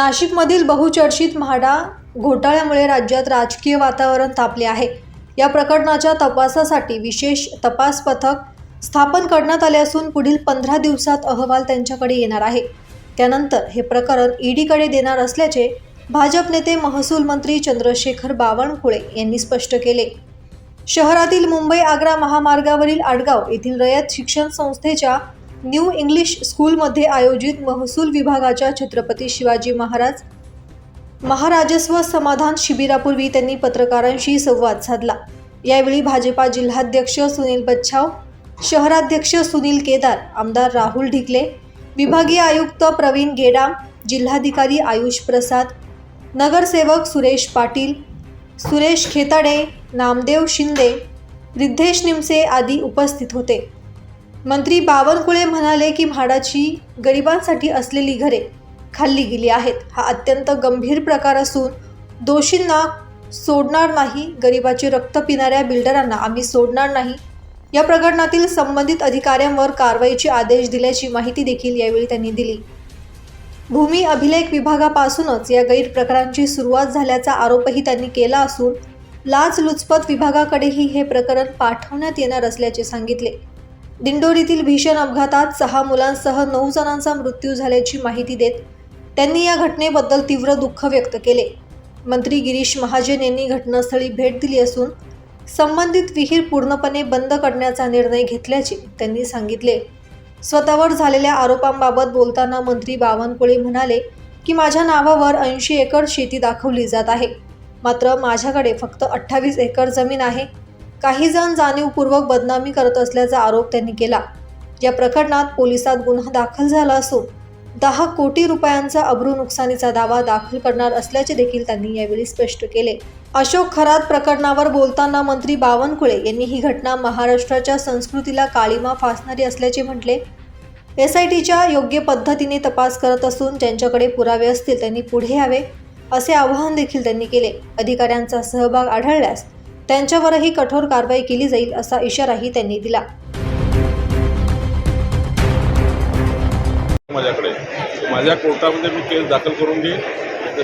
नाशिकमधील बहुचर्चित म्हाडा घोटाळ्यामुळे राज्यात राजकीय वातावरण तापले आहे। या प्रकरणाच्या तपासासाठी विशेष तपास पथक स्थापन करण्यात आले असून पुढील 15 दिवसात अहवाल त्यांच्याकडे येणार आहे। त्यानंतर हे प्रकरण ईडीकडे देणार असल्याचे भाजप नेते महसूल मंत्री चंद्रशेखर बावनकुळे यांनी स्पष्ट केले। शहरातील मुंबई-आग्रा महामार्गावरील आडगाव येथील रयत शिक्षण संस्थेच्या न्यू इंग्लिश स्कूलमध्ये आयोजित महसूल विभागाच्या छत्रपती शिवाजी महाराजस्व समाधान शिबिरापूर्वी त्यांनी पत्रकारांशी संवाद साधला। यावेळी भाजपा जिल्हाध्यक्ष सुनील बच्छाव, शहराध्यक्ष सुनील केदार, आमदार राहुल ढिकले, विभागीय आयुक्त प्रवीण गेडाम, जिल्हाधिकारी आयुष प्रसाद, नगरसेवक सुरेश पाटील, सुरेश खेताडे, नामदेव शिंदे, रिद्धेश निमसे आदी उपस्थित होते। मंत्री बावनकुळे म्हणाले की म्हाडाची गरिबांसाठी असलेली घरे खाल्ली गेली आहेत। हा अत्यंत गंभीर प्रकार असून दोषींना सोडणार नाही, गरिबाचे रक्त पिणाऱ्या बिल्डरांना आम्ही सोडणार नाही। या प्रकरणातील संबंधित अधिकाऱ्यांवर कारवाईचे आदेश दिल्याची माहिती देखील यावेळी त्यांनी दिली। भूमी अभिलेख विभागापासूनच या गैरप्रकारांची सुरुवात झाल्याचा आरोपही त्यांनी केला असून लाचलुचपत विभागाकडेही हे प्रकरण पाठवण्यात येणार असल्याचे सांगितले। दिंडोरीतील भीषण अपघातात 6 मुलांसह 9 जणांचा मृत्यू झाल्याची माहिती देत त्यांनी या घटनेबद्दल तीव्र दुःख व्यक्त केले। मंत्री गिरीश महाजन यांनी घटनास्थळी भेट दिली असून संबंधित विहीर पूर्णपणे बंद करण्याचा निर्णय घेतल्याचे त्यांनी सांगितले। स्वतःवर झालेल्या आरोपांबाबत बोलताना मंत्री बावनकुळे म्हणाले की माझ्या नावावर 80 एकर शेती दाखवली जात आहे, मात्र माझ्याकडे फक्त 28 एकर जमीन आहे। काही जण जाणीवपूर्वक बदनामी करत असल्याचा आरोप त्यांनी केला। या प्रकरणात पोलिसात गुन्हा दाखल झाला असून 10 कोटी रुपयांचा अब्रू नुकसानीचा दावा दाखल करणार असल्याचे देखील त्यांनी यावेळी स्पष्ट केले। अशोक खरात प्रकरणावर बोलताना मंत्री बावनकुळे यांनी ही घटना महाराष्ट्राच्या संस्कृतीला काळिमा फासणारी असल्याचे म्हटले। SITच्या योग्य पद्धतीने तपास करत असून ज्यांच्याकडे पुरावे असतील त्यांनी पुढे यावे असे आवाहन देखील त्यांनी केले। अधिकाऱ्यांचा सहभाग आढळल्यास त्यांच्यावरही कठोर कारवाई केली जाईल असा इशाराही त्यांनी दिला। माझ्या कोर्टामध्ये मी केस दाखल करून घेईन,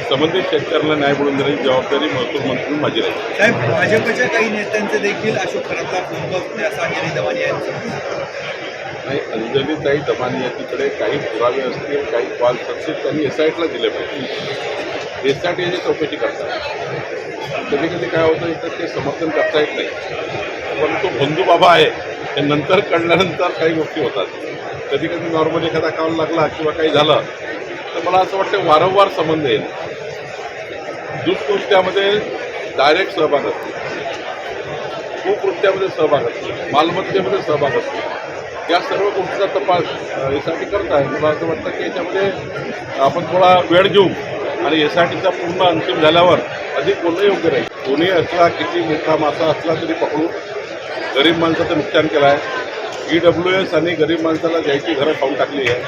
संबंधित शेतकऱ्यांना न्याय मिळवून देण्याची जबाबदारी महसूल मंत्री माझी राहील। साहेब, भाजपच्या काही नेत्यांचे देखील अशोक खरातला फोन होते असं अंजली दमानी यांचं नाही, अंजलीताई दमानी यांच्याकडे काही पुरावे असतील, काही कॉल असतील, त्यांनी SITला दिले पाहिजे। SIT याची चौकशी करतात। कधी कधी काय होतं इथं ते समर्थन करता येत नाही, पण तो बंधू बाबा आहे हे नंतर कळल्यानंतर काही गोष्टी होतात। कधी कधी नॉर्मली एखादा कॉल लागला किंवा काही झालं तर मला असं वाटतं वारंवार संबंध येईल। दुष्कृत्यामध्ये डायरेक्ट सहभाग असतो, कुकृत्यामध्ये सहभाग असतो, मालमत्तेमध्ये सहभाग असतो। या सर्व गोष्टीचा तपास यासाठी करत आहे। मला असं वाटतं की याच्यामध्ये आपण थोडा वेळ घेऊ आणि SITचा पूर्ण अंतिम झाल्यावर अधिक बोलणं योग्य राहील। कोणी असला, किती मोठा मासा असला तरी पकडून गरीब माणसाचं नुकसान केलं आहे। EWS आणि गरीब माणसाला घ्यायची घरं खाऊन टाकली आहे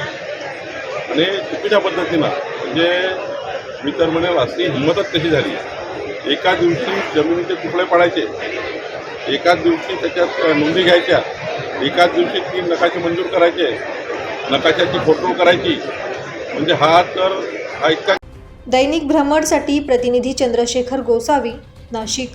आणि चुकीच्या पद्धतीनं, म्हणजे मी तर म्हणेल असली हिंमतच कशी झाली। एका दिवशी जमिनीचे तुकडे पडायचे, एकाच दिवशी त्याच्यात नोंदी घ्यायच्या, एकाच दिवशी 3 नकाशे मंजूर करायचे, नकाशाची फोटो करायची, म्हणजे हा इतका। दैनिक भ्रमरसाठी प्रतिनिधी चंद्रशेखर गोसावी, नाशिक।